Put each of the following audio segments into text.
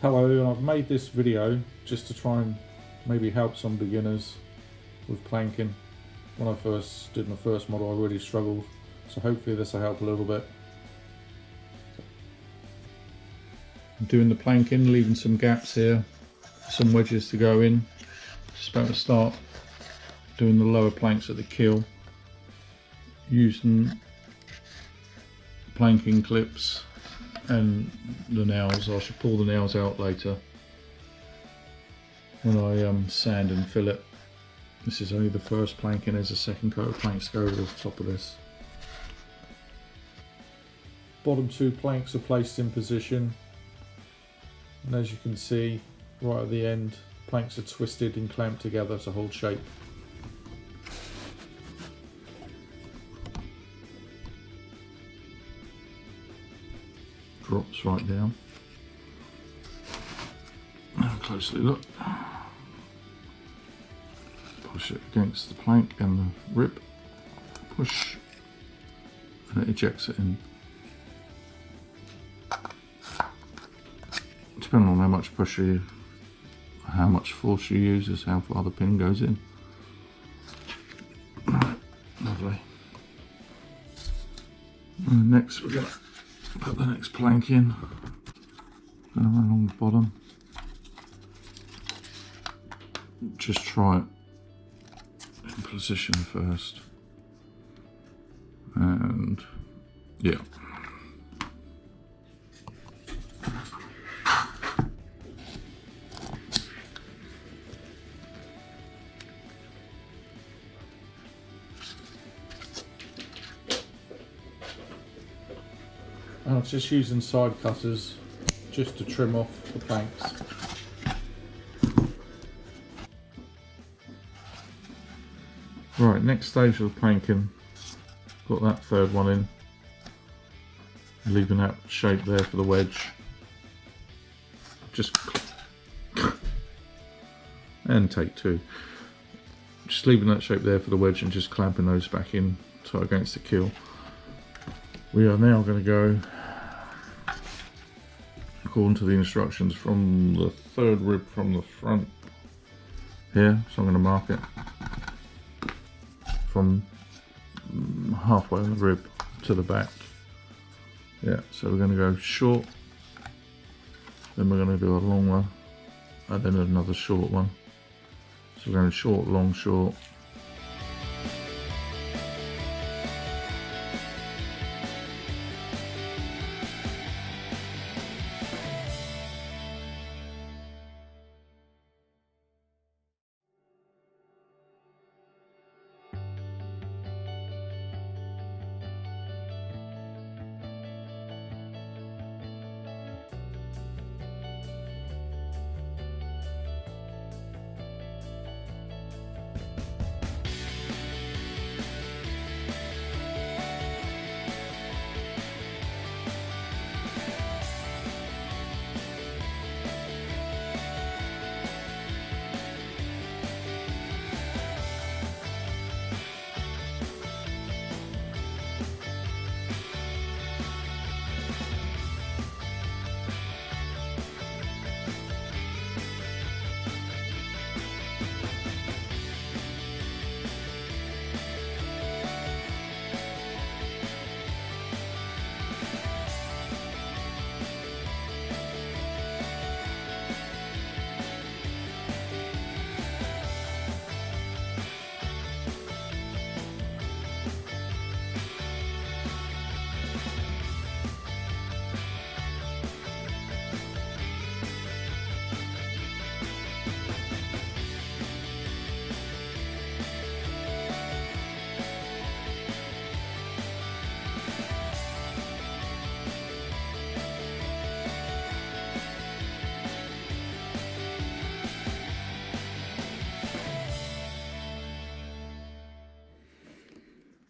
Hello, and I've made this video just to try and maybe help some beginners with planking. When I first did my first model, I really struggled, so hopefully this will help a little bit. I'm doing the planking, leaving some gaps here, some wedges to go in. Just about to start doing the lower planks at the keel, using planking clips and the nails. I should pull the nails out later when I sand and fill it. This is only the first planking. There's a second coat of planks to go over the top of this. Bottom two planks are placed in position, and as you can see right at the end, planks are twisted and clamped together to hold shape. Drops right down. Now closely look. Push it against the plank and the rib. Push, and it ejects it in. Depending on how much pressure how much force you use is how far the pin goes in. Right, lovely. And next we're going to put the next plank in, along the bottom. Just try it in position first, and yeah. I'm just using side cutters just to trim off the planks. Right, next stage of the planking, got that third one in, leaving that shape there for the wedge. Just and take two. Just leaving that shape there for the wedge and just clamping those back in tight against the keel. We are now going to go, according to the instructions, from the third rib from the front here, so I'm going to mark it from halfway on the rib to the back. Yeah, so we're going to go short, then we're going to do a long one, and then another short one. So we're going short, long, short.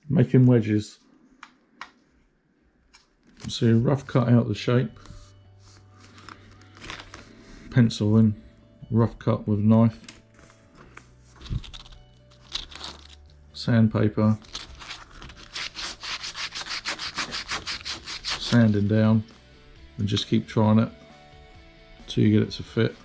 Making wedges. So rough cut out the shape, pencil in, rough cut with knife, sandpaper, sanding down, and just keep trying it till you get it to fit.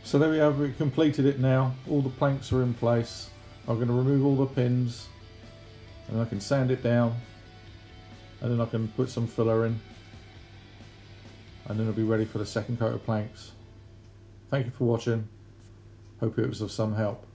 So there we have, we completed it now. All the planks are in place. I'm going to remove all the pins and I can sand it down, and then I can put some filler in, and then it'll be ready for the second coat of planks. Thank you for watching. Hope it was of some help.